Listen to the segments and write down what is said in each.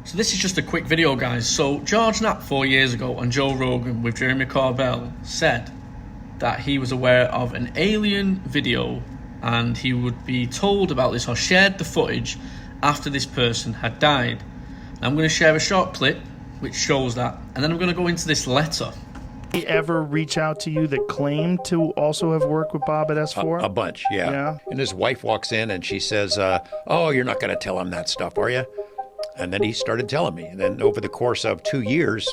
So this is just a quick video, guys. So George Knapp 4 years ago on Joe Rogan with Jeremy Corbell said that he was aware of an alien video and he would be told about this or shared the footage after this person had died. And I'm going to share a short clip which shows that, and then I'm going to go into this letter. Did he ever reach out to you that claimed to also have worked with Bob at S4? A bunch, yeah. And his wife walks in and she says, oh, you're not going to tell him that stuff, are you? And then he started telling me. And then over the course of 2 years,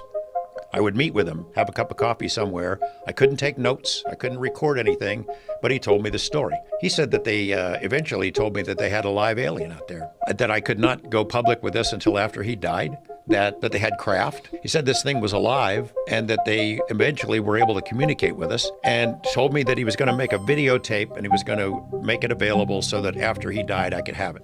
I would meet with him, have a cup of coffee somewhere. I couldn't take notes. I couldn't record anything, but he told me the story. He said that they eventually told me that they had a live alien out there, that I could not go public with this until after he died, that they had craft. He said this thing was alive and that they eventually were able to communicate with us, and told me that he was going to make a videotape and he was going to make it available so that after he died, I could have it.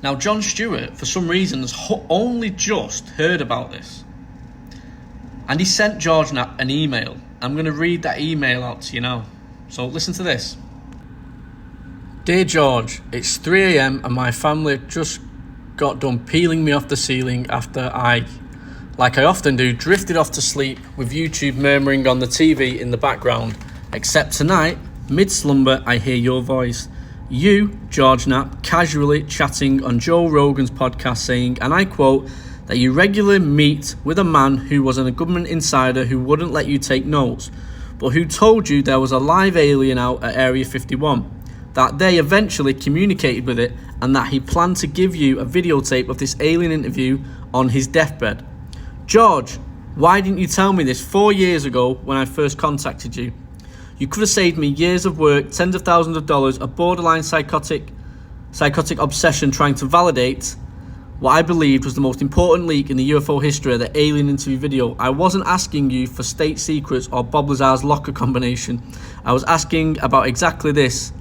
Now, Jon Stewart, for some reason, has only just heard about this. And he sent George Knapp an email. I'm going to read that email out to you now. So listen to this. Dear George, it's 3 a.m. and my family just got done peeling me off the ceiling after I, like I often do, drifted off to sleep with YouTube murmuring on the TV in the background. Except tonight, mid-slumber, I hear your voice. You, George Knapp, casually chatting on Joe Rogan's podcast saying, and I quote, that you regularly meet with a man who was a government insider who wouldn't let you take notes, but who told you there was a live alien out at Area 51, that they eventually communicated with it, and that he planned to give you a videotape of this alien interview on his deathbed. George, why didn't you tell me this 4 years ago when I first contacted you? You could have saved me years of work, tens of thousands of dollars, a borderline psychotic obsession trying to validate what I believed was the most important leak in the UFO history of the alien interview video. I wasn't asking you for state secrets or Bob Lazar's locker combination. I was asking about exactly this.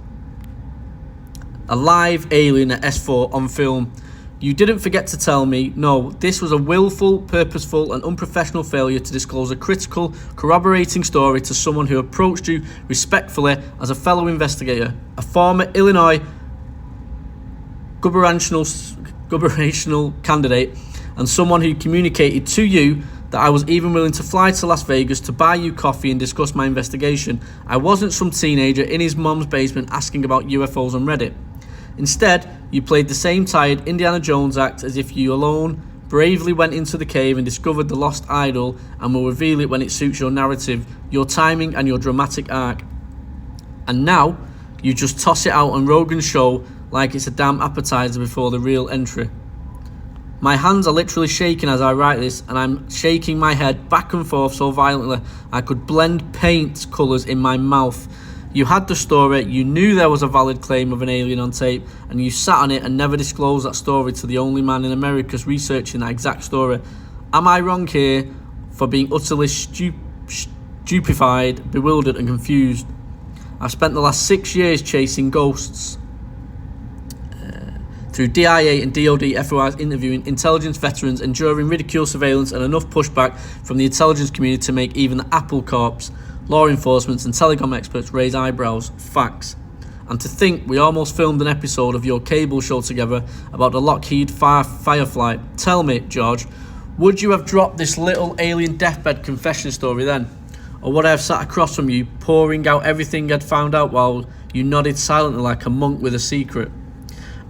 A live alien at S4 on film. You didn't forget to tell me, no, this was a willful, purposeful and unprofessional failure to disclose a critical, corroborating story to someone who approached you respectfully as a fellow investigator, a former Illinois gubernatorial candidate, and someone who communicated to you that I was even willing to fly to Las Vegas to buy you coffee and discuss my investigation. I wasn't some teenager in his mom's basement asking about UFOs on Reddit. Instead, you played the same tired Indiana Jones act as if you alone bravely went into the cave and discovered the lost idol and will reveal it when it suits your narrative, your timing and your dramatic arc. And now, you just toss it out on Rogan's show like it's a damn appetizer before the real entry. My hands are literally shaking as I write this, and I'm shaking my head back and forth so violently I could blend paint colours in my mouth. You had the story, you knew there was a valid claim of an alien on tape, and you sat on it and never disclosed that story to the only man in America researching that exact story. Am I wrong here for being utterly stupefied, bewildered and confused? I've spent the last 6 years chasing ghosts. Through DIA and DOD FOIs interviewing intelligence veterans, enduring ridicule, surveillance and enough pushback from the intelligence community to make even the Apple Corps, law enforcement and telecom experts raise eyebrows. Facts. And to think we almost filmed an episode of your cable show together about the Lockheed Firefly. Tell me, George, would you have dropped this little alien deathbed confession story then? Or would I have sat across from you, pouring out everything I'd found out while you nodded silently like a monk with a secret?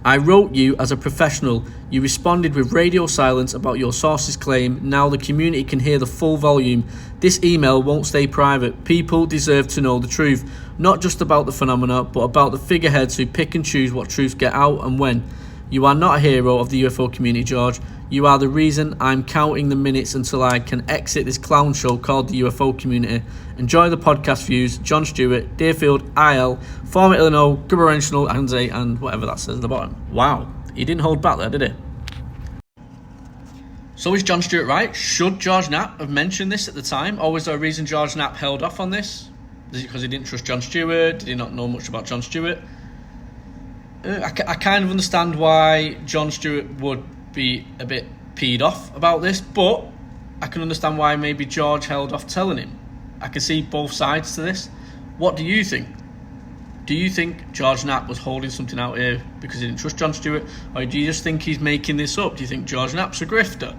I wrote you as a professional. You responded with radio silence about your source's claim. Now the community can hear the full volume. This email won't stay private. People deserve to know the truth, not just about the phenomena, but about the figureheads who pick and choose what truths get out and when. You are not a hero of the UFO community, George. You are the reason I'm counting the minutes until I can exit this clown show called the UFO community. Enjoy the podcast views. Jon Stewart, Deerfield, IL, former Illinois gubernatorial candidate, and whatever that says at the bottom. Wow, he didn't hold back there, did he? So is Jon Stewart right? Should George Knapp have mentioned this at the time? Or was there a reason George Knapp held off on this? Is it because he didn't trust Jon Stewart? Did he not know much about Jon Stewart? I kind of understand why Jon Stewart would be a bit peed off about this, but I can understand why maybe George held off telling him. I can see both sides to this. What do you think? Do you think George Knapp was holding something out here because he didn't trust Jon Stewart, or do you just think he's making this up? Do you think George Knapp's a grifter?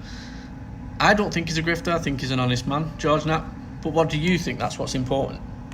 I don't think he's a grifter. I think he's an honest man, George Knapp. But what do you think? That's what's important.